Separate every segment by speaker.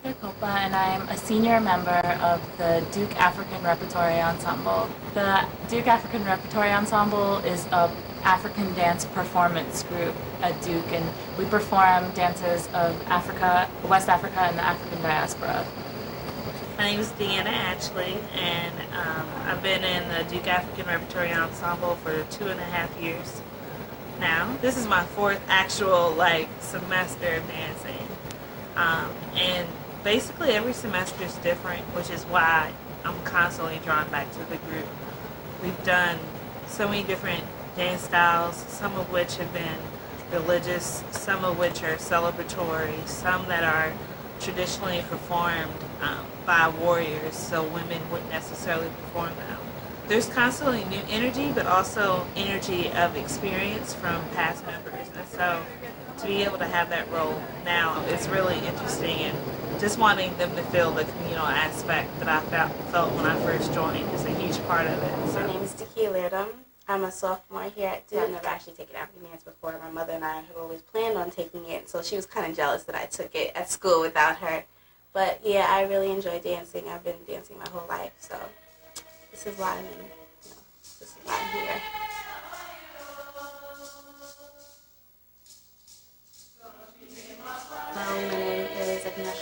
Speaker 1: And I'm a senior member of the Duke African Repertory Ensemble. The Duke African Repertory Ensemble is a African dance performance group at Duke, and we perform dances of Africa, West Africa, and the African diaspora.
Speaker 2: My name is Deanna Ashley, and I've been in the Duke African Repertory Ensemble for 2.5 years now. This is my 4th actual semester of dancing, and basically every semester is different, which is why I'm constantly drawn back to the group. We've done so many different dance styles, some of which have been religious, some of which are celebratory, some that are traditionally performed by warriors, so women wouldn't necessarily perform them. There's constantly new energy, but also energy of experience from past members, and so to be able to have that role now is really interesting, and just wanting them to feel the communal aspect that I felt when I first joined is a huge part of it.
Speaker 3: So. My name is Jalidon. I'm a sophomore here at Duke. I've never actually taken African dance before. My mother and I had always planned on taking it, so she was kind of jealous that I took it at school without her. But yeah, I really enjoy dancing. I've been dancing my whole life, so this is why this is why I'm here. My name is Amira.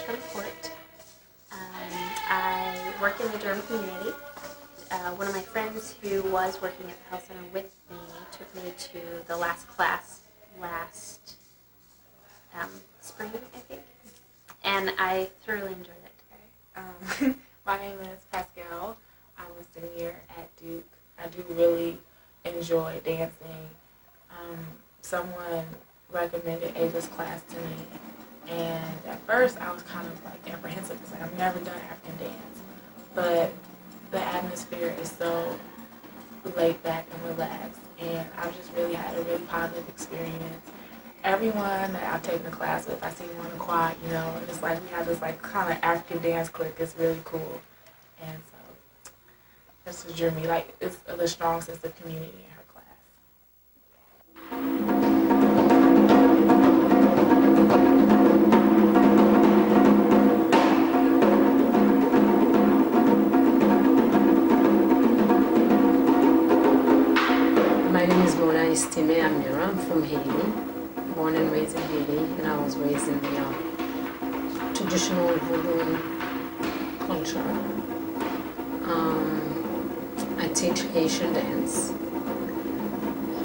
Speaker 3: I work in the Durham community. One of my friends who was working at the health center with me took me to the last class last spring, I think, and I thoroughly enjoyed it.
Speaker 4: My name is Pascal. I'm a senior at Duke. I do really enjoy dancing. Someone recommended Ava's class to me, and at first I was kind of apprehensive because I've never done African dance, but the atmosphere is so laid back and relaxed, and I've just really had a really positive experience. Everyone that I've taken a class with, I see them on the quad, it's we have this kind of African dance clique. It's really cool, and so this is drew me. It's a strong sense of community in her class.
Speaker 5: My name is Mona Estime-Amira. I'm from Haiti, born and raised in Haiti, and I was raised in the traditional voodoo culture. I teach Haitian dance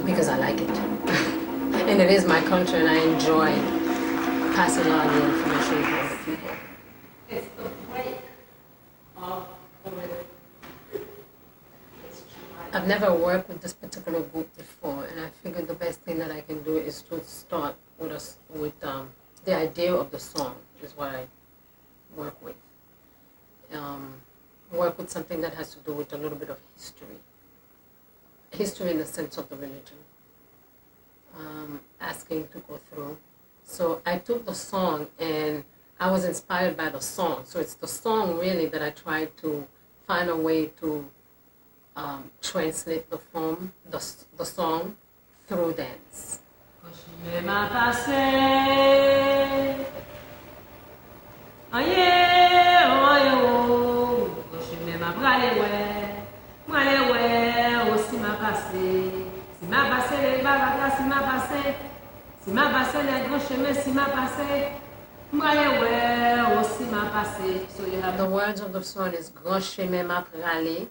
Speaker 5: because I like it. And it is my culture, and I enjoy passing on the information to other people.
Speaker 6: It's the break of the rhythm.
Speaker 5: I've never worked with this particular group before, and I figured the best thing that I can do is to start with the idea of the song is what I work with. Work with something that has to do with a little bit of history. History in the sense of the religion. Asking to go through. So I took the song and I was inspired by the song. So it's the song really that I tried to find a way to translate the song through dance. The words of the song is Gran Chimin m'a pralé,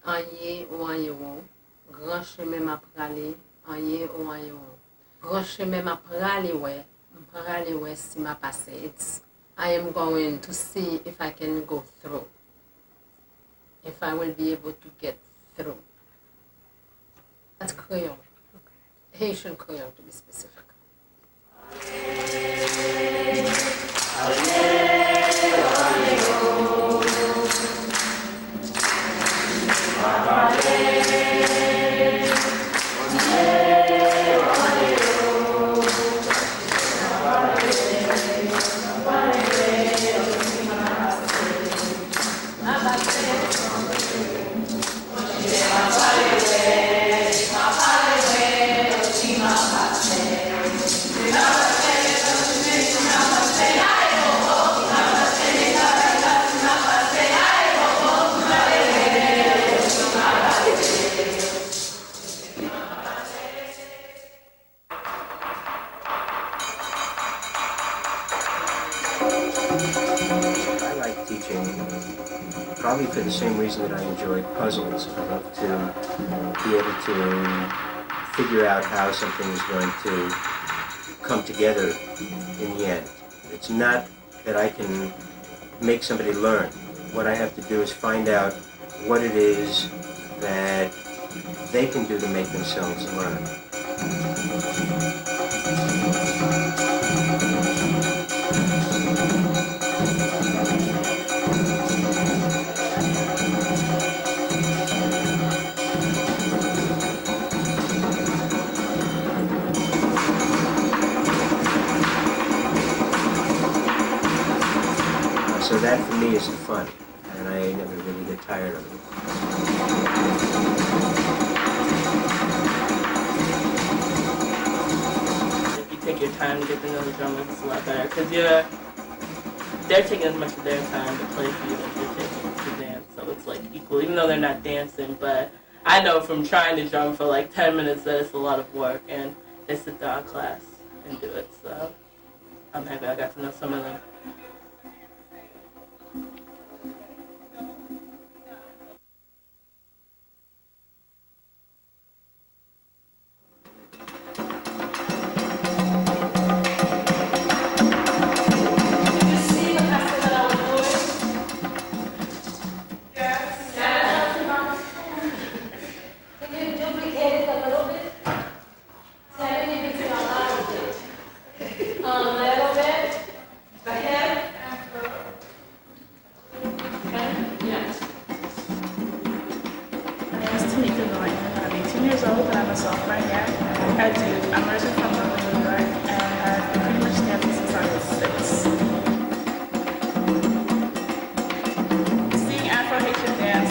Speaker 5: anye ou anye ou. Gran Chimin m'a pralé, anye ou anye ou. Gran Chimin m'a pralé ouais si m'a passé. It's I am going to see if I can go through. If I will be able to get through. That's Creole. Haitian Creole to be specific.
Speaker 7: teaching, probably for the same reason that I enjoy puzzles. I love to be able to figure out how something is going to come together in the end. It's not that I can make somebody learn. What I have to do is find out what it is that they can do to make themselves learn. So that for me is the fun, and I never really get tired of it.
Speaker 8: If you take your time to get to know the drummers, it's a lot better, because they're taking as much of their time to play for you as you're taking to dance, so it's like equal, even though they're not dancing. But I know from trying to drum for like 10 minutes that it's a lot of work, and they sit down in class and do it, so I'm happy I got to know some of them.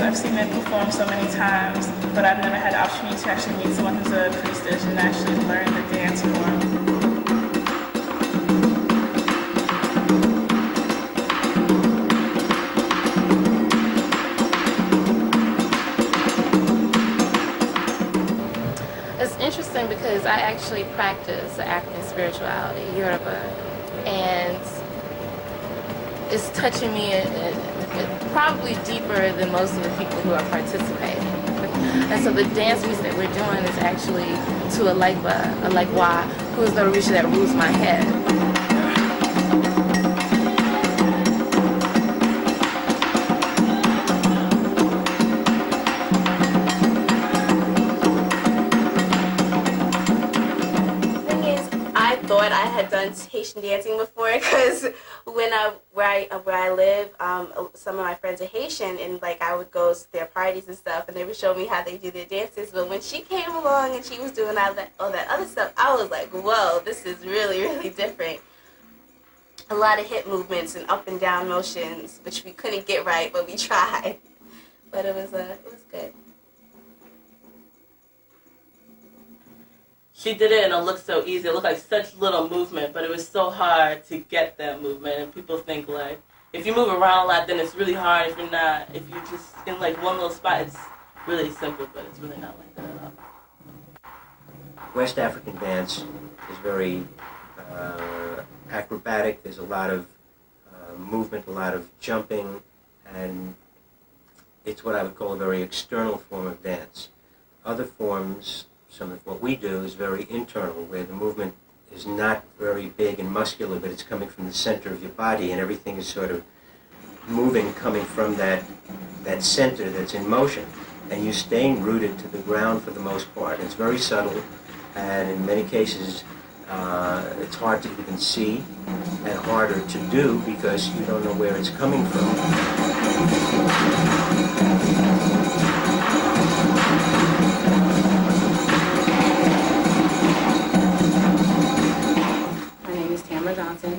Speaker 2: I've seen it perform so many times, but I've never had the opportunity to actually meet someone who's a priestess and actually learn the dance form.
Speaker 9: It's interesting because I actually practice the African spirituality, Yoruba, and it's touching me probably deeper than most of the people who are participating. And so the dance piece that we're doing is actually to a Laikwa, who is the Orisha that rules my head.
Speaker 3: I had done Haitian dancing before, because where I live, some of my friends are Haitian, and like I would go to their parties and stuff, and they would show me how they do their dances. But when she came along and she was doing all that other stuff, I was like, whoa, this is really, really different. A lot of hip movements and up and down motions, which we couldn't get right, but we tried. But it was good.
Speaker 8: She did it and it looked so easy. It looked like such little movement, but it was so hard to get that movement. And people think like, if you move around a lot, then it's really hard. If you're not, if you're just in like one little spot, it's really simple, but it's really not like that at all.
Speaker 7: West African dance is very acrobatic. There's a lot of movement, a lot of jumping, and it's what I would call a very external form of dance. Other forms, some of what we do is very internal, where the movement is not very big and muscular, but it's coming from the center of your body, and everything is sort of moving, coming from that center that's in motion, and you're staying rooted to the ground for the most part. It's very subtle, and in many cases it's hard to even see and harder to do because you don't know where it's coming from.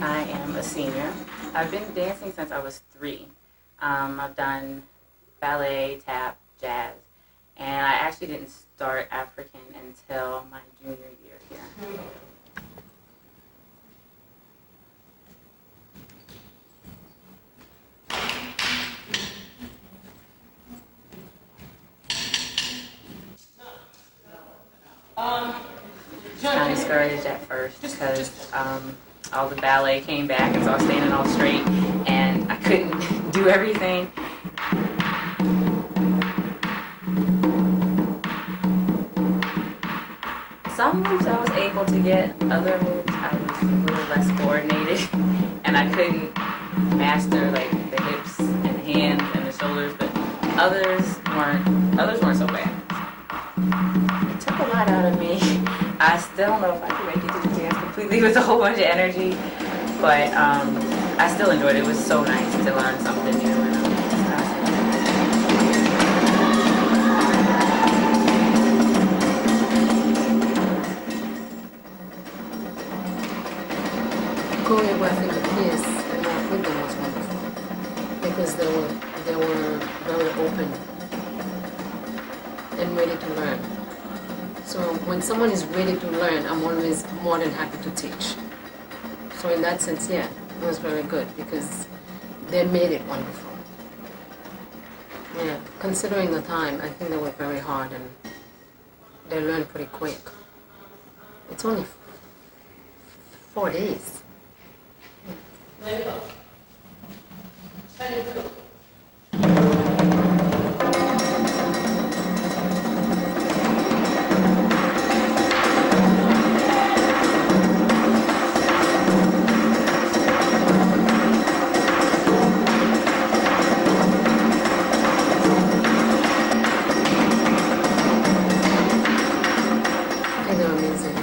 Speaker 10: I am a senior. I've been dancing since I was 3. I've done ballet, tap, jazz, and I actually didn't start African until my junior year here. Kind of discouraged at first because all the ballet came back, and so I was standing all straight, and I couldn't couldn't do everything. Some moves I was able to get, other moves I was a little less coordinated, and I couldn't master like the hips and the hands and the shoulders, but others weren't so bad. It took a lot out of me. I still don't know if I could make it to the dance completely with a whole bunch of energy, but I still enjoyed it. It was so nice to learn something new.
Speaker 5: Choreographing the piece and work with them was wonderful because they were very open and ready to learn. So when someone is ready to learn, I'm always more than happy to teach. So in that sense, yeah, it was very good because they made it wonderful. Yeah, considering the time, I think they were very hard and they learned pretty quick. It's only 4 days.
Speaker 6: There you go. Turn it through.
Speaker 5: They're amazing.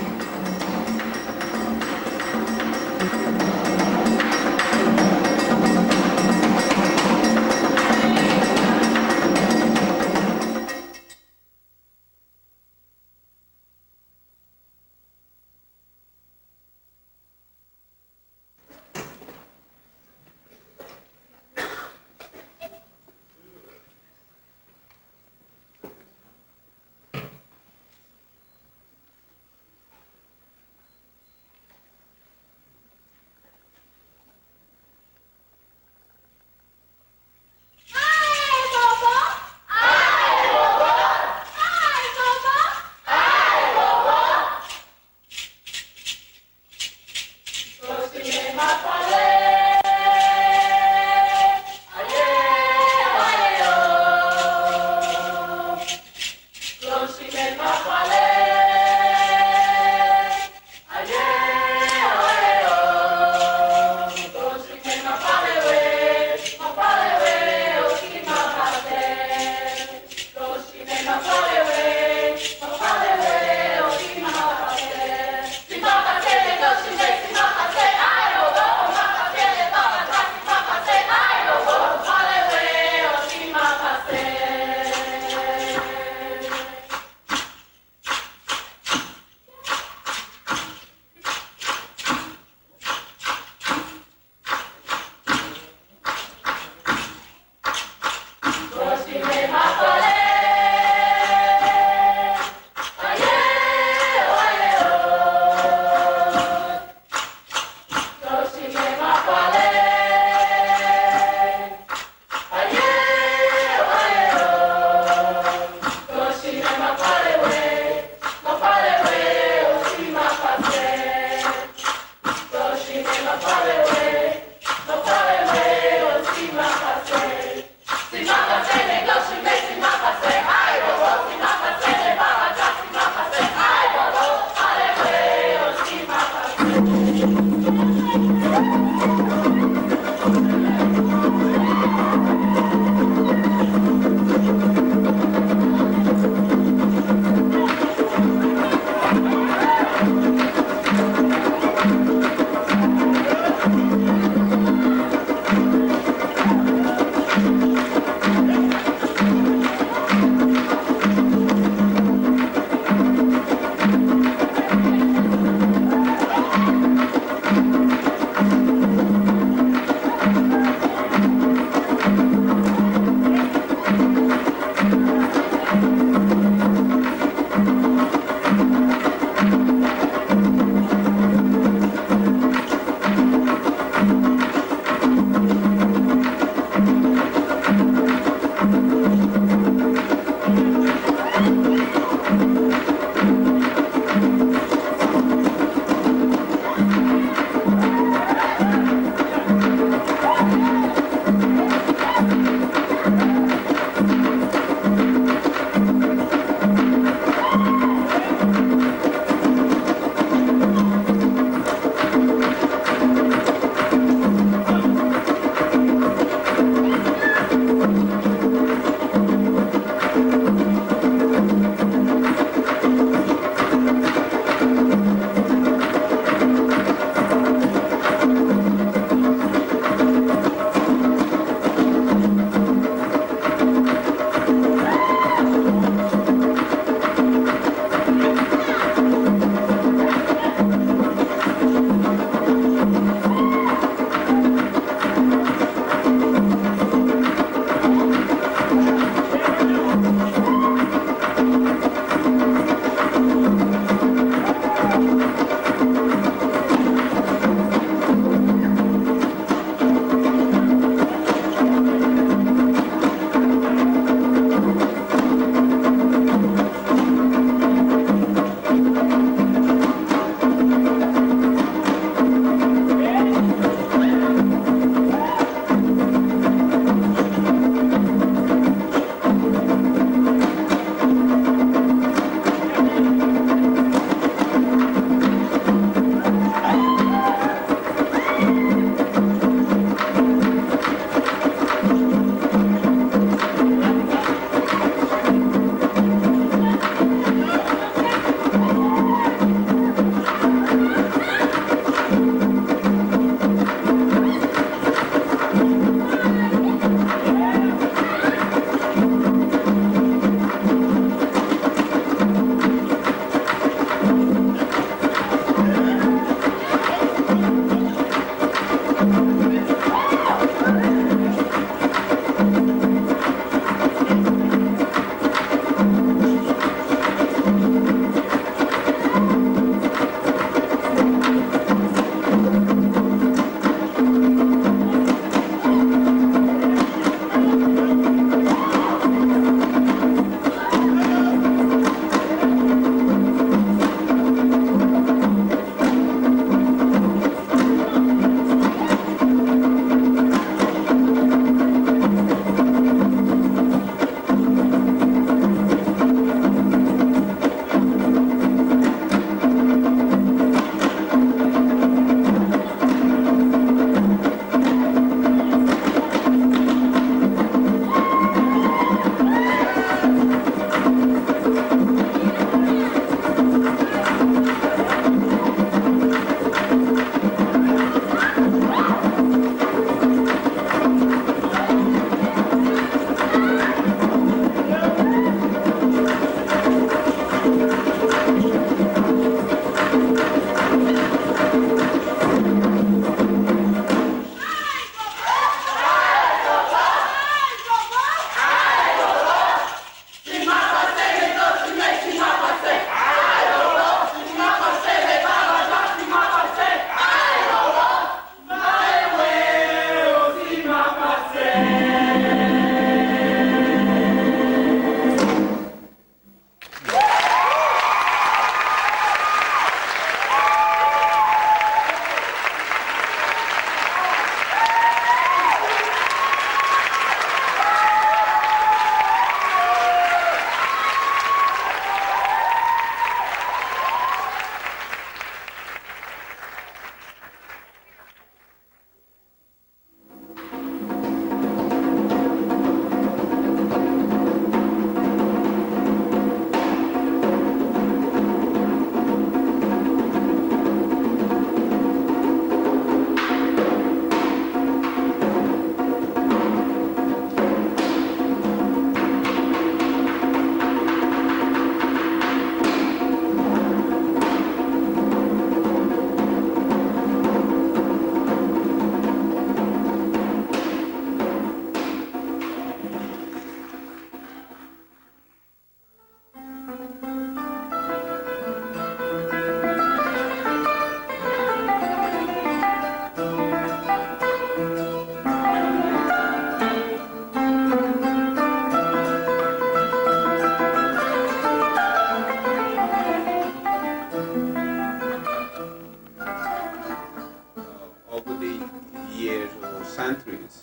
Speaker 11: centuries,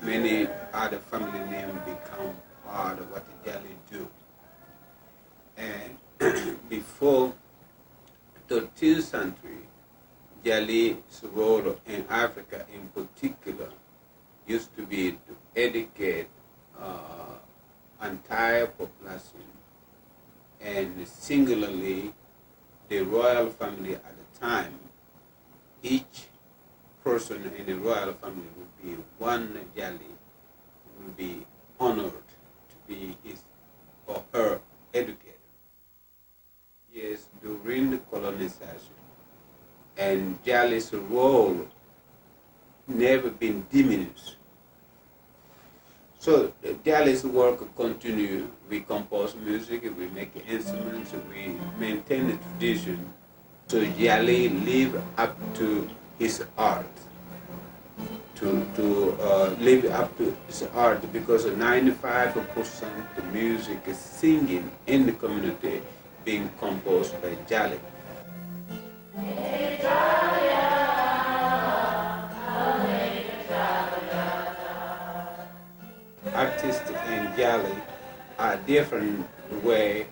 Speaker 11: many other family names become part of what the Jali do. And before 13th century, Jali's role in Africa in particular used to be to educate entire population, and singularly the royal family at the time. Each person in the royal family would be one Jali, will be honored to be his or her educator. Yes, during the colonization, and Jali's role never been diminished. So Jali's work continue. We compose music, we make instruments, we maintain the tradition. So Jali live up to his art. To live up to his art, because 95% of music is singing in the community being composed by Jali. Artists in Jali are different way.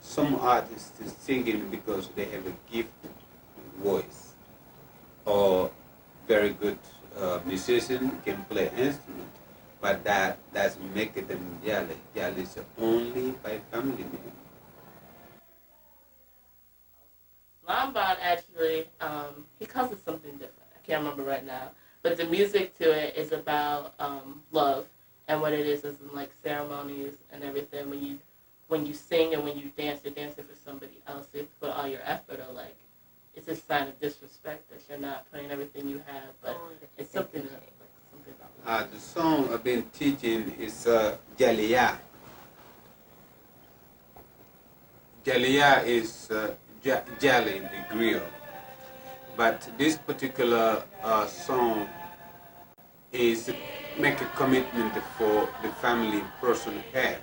Speaker 11: Some artists are singing because they have a gifted voice, or very good musician can play instrument, but that doesn't make them Jali. Jali is only by family name.
Speaker 8: Lombard actually, he calls it something different. I can't remember right now. But the music to it is about love, and what it is in like ceremonies and everything. When you sing and when you dance, you're dancing for somebody else. You have to put all your effort, or like it's a sign of disrespect that you're not putting everything you have. But it's something that, like something about love.
Speaker 11: The song I've been teaching is Jaliya. Jaliya is Jali, the griot. But this particular song is make a commitment for the family person have.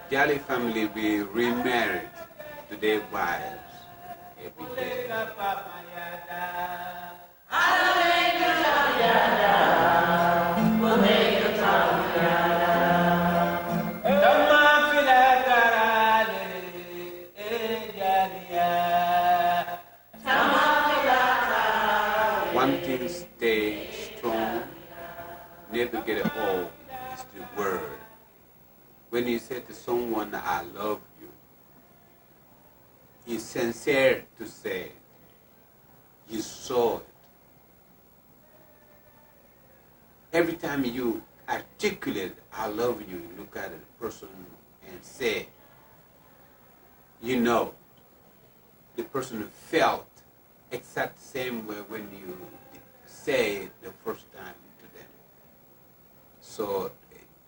Speaker 11: Jali family be remarried to their wives every day. One thing stay strong, never get old, is the word. When you say to someone, I love you, it's sincere to say it. You saw it. Every time you articulate, I love you, look at the person and say, you know, the person felt exact same way when you say it the first time to them. So,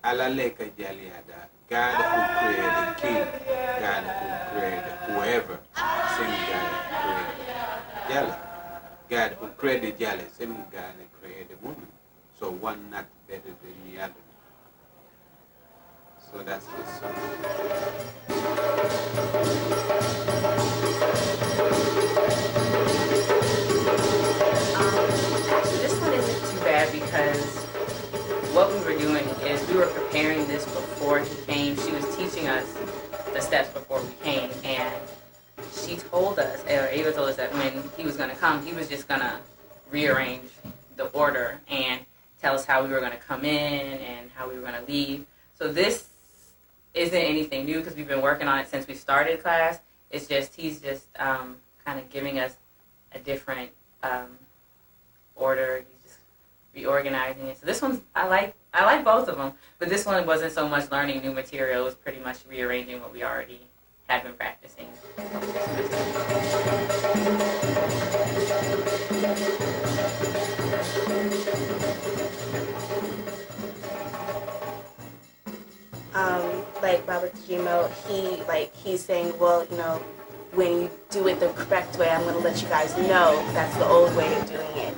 Speaker 11: Alaleka Jaliada, God who created the king, God who created whoever, same God who created Jali. God who created Jali, same God who created woman. So one not better than the other. So that's the song.
Speaker 10: Actually, this one isn't too bad because what we were doing is we were preparing this before he came. She was teaching us the steps before we came, and she told us, or Ava told us that when he was going to come, he was just going to rearrange the order and tell us how we were going to come in and how we were going to leave. So this isn't anything new because we've been working on it since we started class. It's just he's just kind of giving us a different order. He's just reorganizing it. So this one's I like both of them, but this one wasn't so much learning new material. It was pretty much rearranging what we already had been practicing.
Speaker 3: Like Robert Djimo, he's saying, well, you know, when you do it the correct way, I'm going to let you guys know that's the old way of doing it.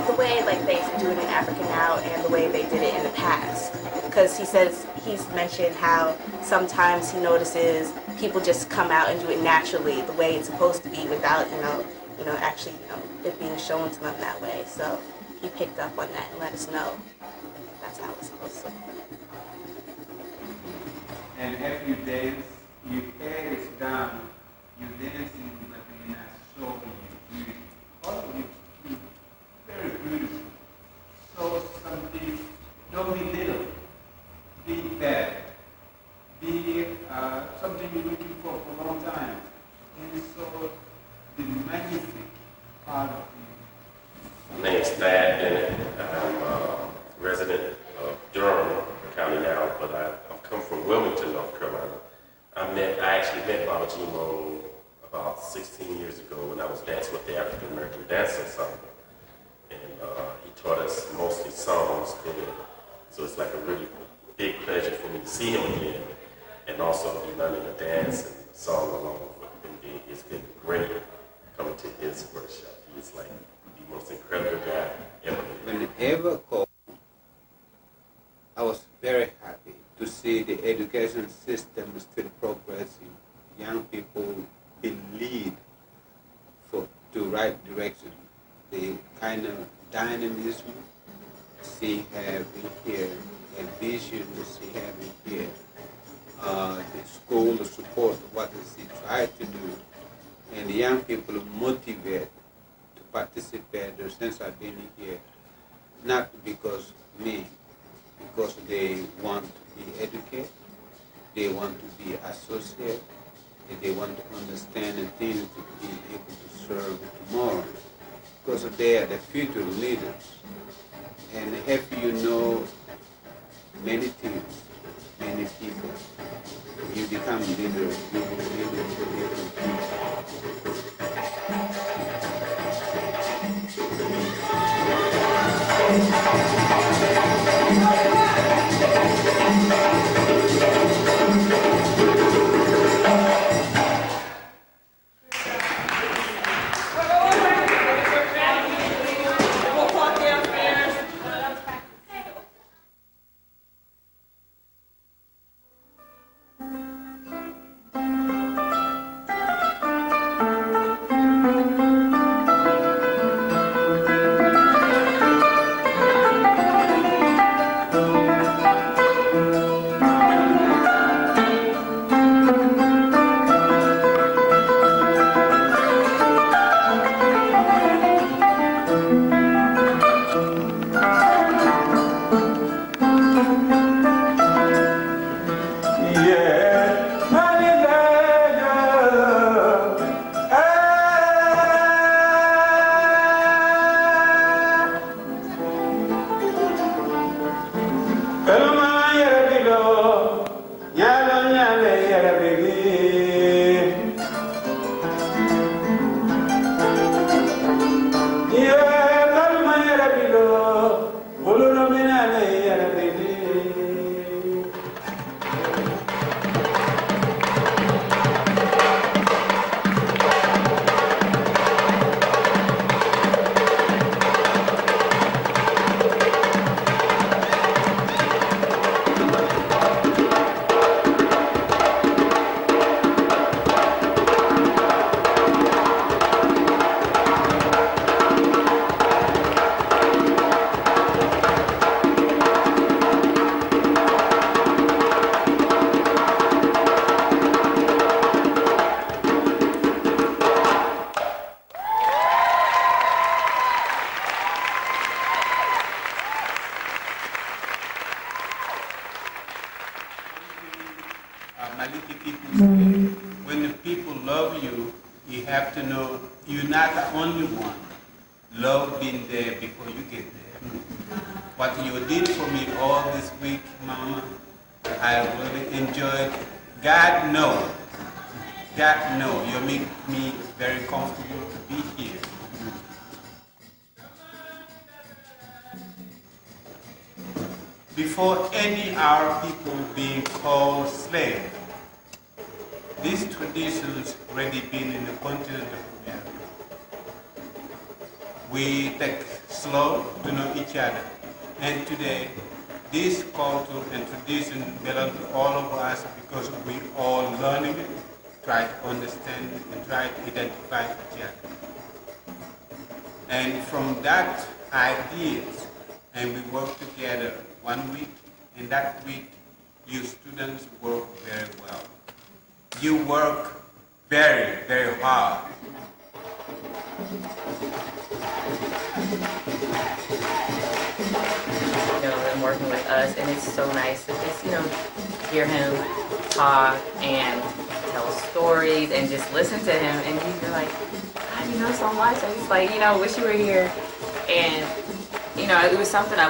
Speaker 3: The way like they do it in Africa now and the way they did it in the past. Because he's mentioned how sometimes he notices people just come out and do it naturally, the way it's supposed to be, without, you know, actually, it being shown to them that way. So he picked up on that and let us know that's how it's supposed to.
Speaker 11: And if you dance, your head is down, you're dancing, but you're not showing your beauty. All of you very beautiful. So something, don't be little, be better. Be something you're looking for a long time. And so the magnific part of you.
Speaker 12: My name's Thad Bennett. I'm a resident of Durham County now, but I come from Wilmington, North Carolina. I actually met Baba Djimo about 16 years ago when I was dancing with the African Repertory Ensemble. And he taught us mostly songs then. So it's like a really big pleasure for me to see him again and also be learning a dance and song along with him. It's been great coming to his workshop. He's like the most incredible guy ever.
Speaker 11: Whenever called, I was very happy to see the education system is still progressing. Young people believe to right direction. The kind of dynamism she have in here, and vision she have in here. The school, the support, what she tried to do, and the young people motivated to participate since I've been here, not because of me, because they want to be educated, they want to be associated, and they want to understand and things to be able to serve tomorrow, because they are the future leaders. And if you know many things, many people, you become leader, you will lead different people. Maliki people say, when the people love you, you have to know you're not the only one. Love been there before you get there. What you did for me all this week, Mama, I really enjoyed. God knows. God knows. You make me very comfortable to be here. Before any our people being called slaves, these traditions already been in the continent of America. We take slow to know each other. And today, this culture and tradition belong to all of us because we all learning it, try to understand it, and try to identify each other. And from that ideas, and we work together 1 week, and that week you students work very well. You work very, very hard.
Speaker 10: And working with us, and it's so nice to just, hear him talk and tell stories and just listen to him, and you're like, God, you know so much. I just like, wish you were here. And, it was something I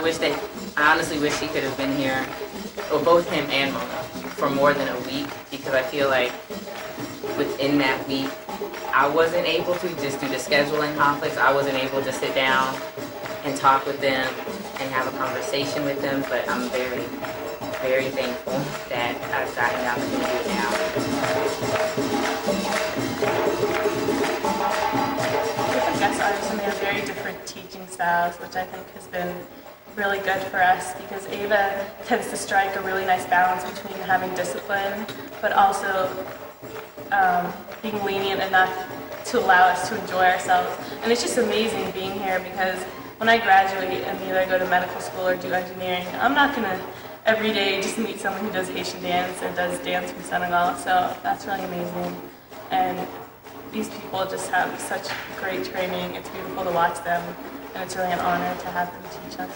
Speaker 10: honestly wish he could have been here, or both him and Mona, for more than a week, because I feel like within that week, I wasn't able to, just due to scheduling conflicts, I wasn't able to sit down and talk with them and have a conversation with them, but I'm very, very thankful that I've gotten the opportunity to do it now.
Speaker 2: Different guest artists, and they have very different teaching styles, which I think has been really good for us, because Ava tends to strike a really nice balance between having discipline, but also being lenient enough to allow us to enjoy ourselves. And it's just amazing being here, because when I graduate and either go to medical school or do engineering, I'm not going to every day just meet someone who does Haitian dance or does dance from Senegal. So that's really amazing. And these people just have such great training. It's beautiful to watch them, and it's really an honor to have them teach us.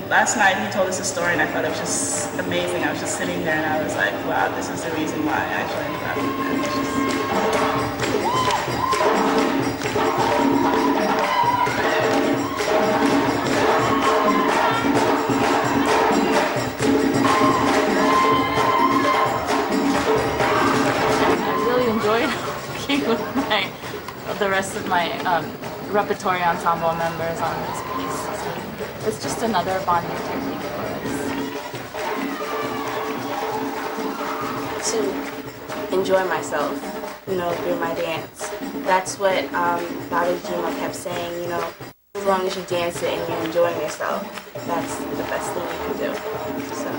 Speaker 8: Last night he told us a story, and I thought it was just amazing. I was just sitting there and I was like, wow, this is the reason why I actually ended up with this.
Speaker 1: I really enjoyed working with the rest of my repertory ensemble members on this piece. So it's just another bonding technique for us.
Speaker 3: To enjoy myself, through my dance. That's what Bobby Djimo kept saying, as long as you dance it and you're enjoying yourself, that's the best thing you can do. So.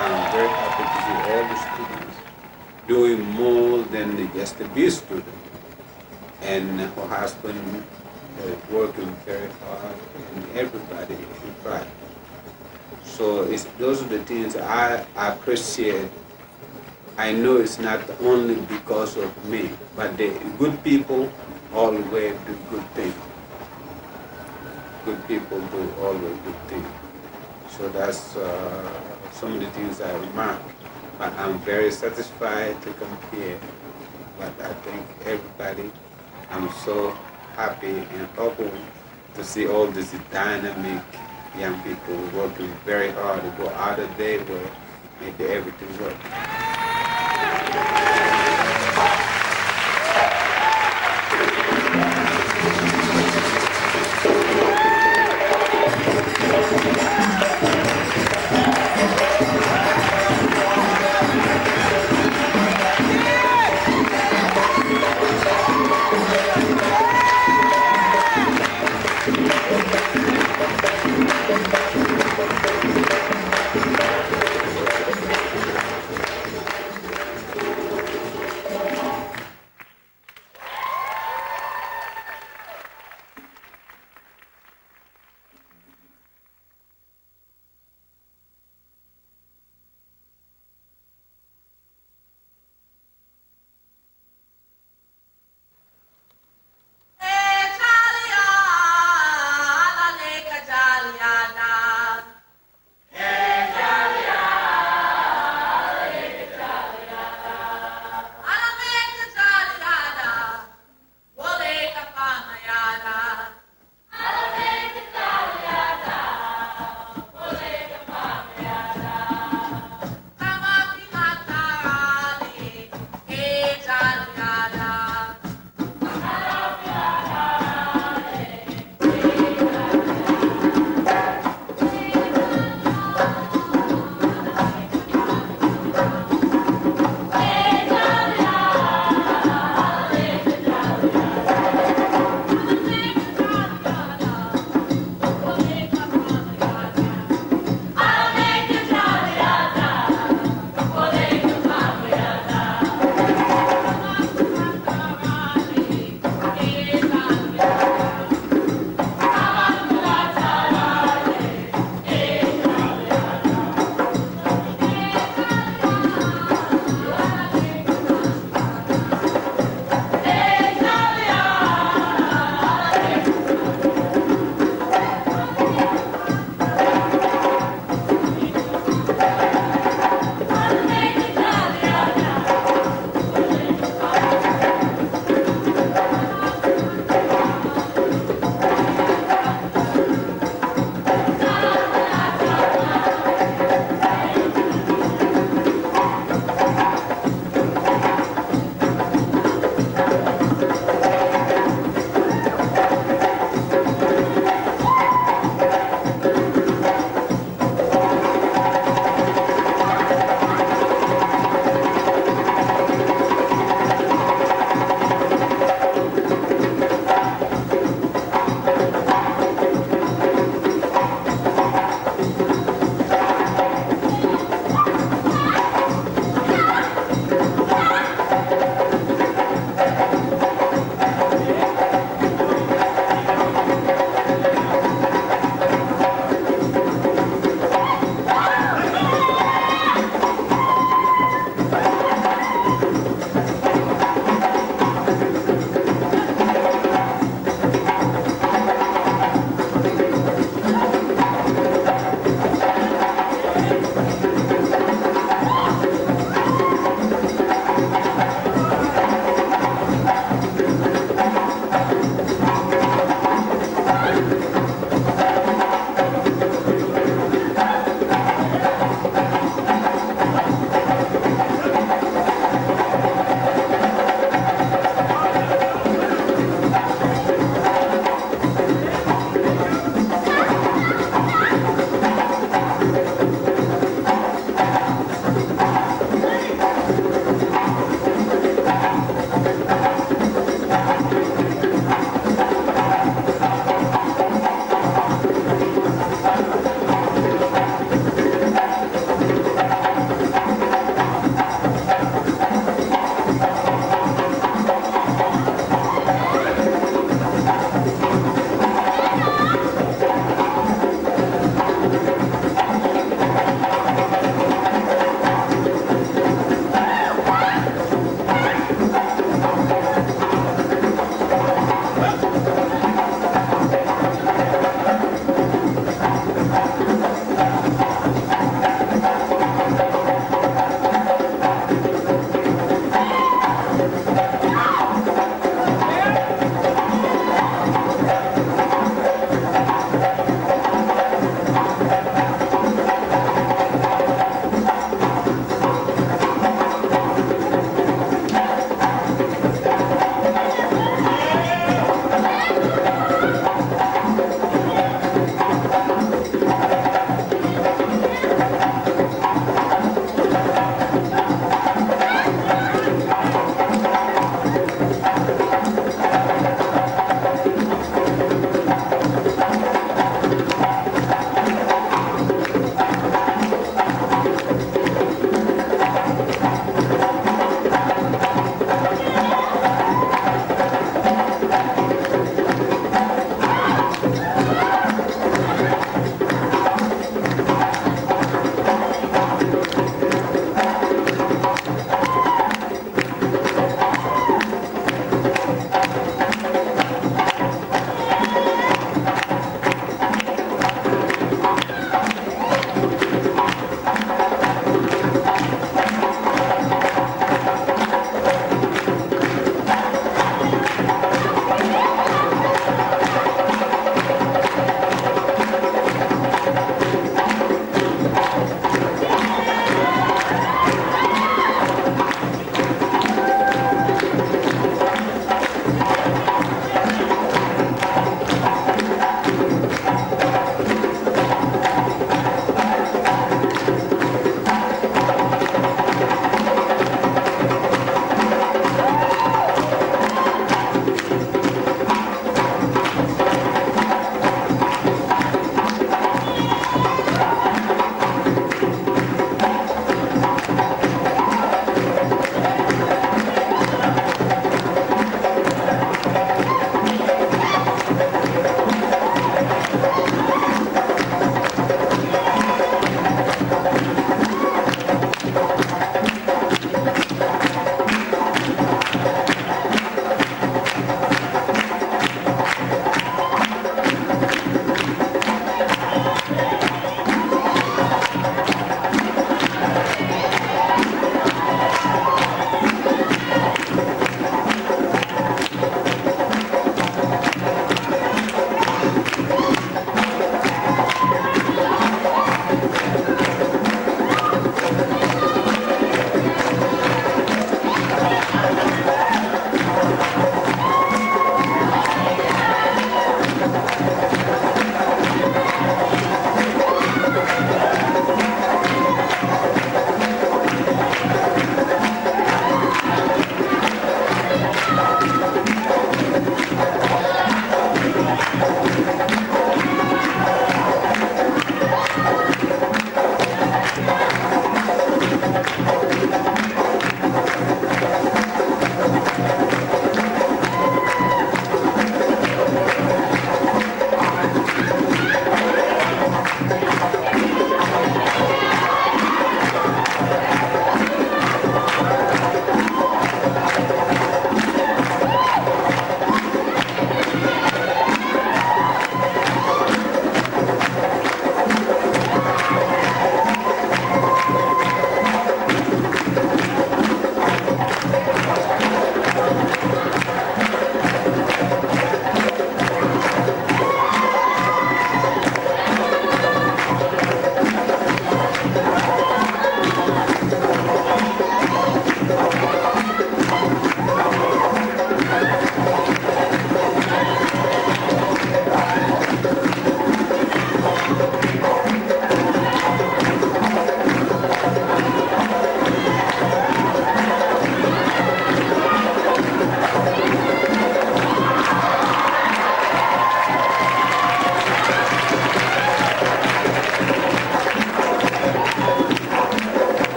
Speaker 11: I'm very happy to see all the students doing more than just to be a student. And her husband working very hard, and everybody in fact. So those are the things I appreciate. I know it's not only because of me, but the good people always do good things. Good people do always good things. So that's some of the things I remark. But I'm very satisfied to come here. But I think everybody, I'm so happy and humbled to see all these dynamic young people working very hard to go out of their way, make everything work.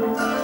Speaker 13: Thank you.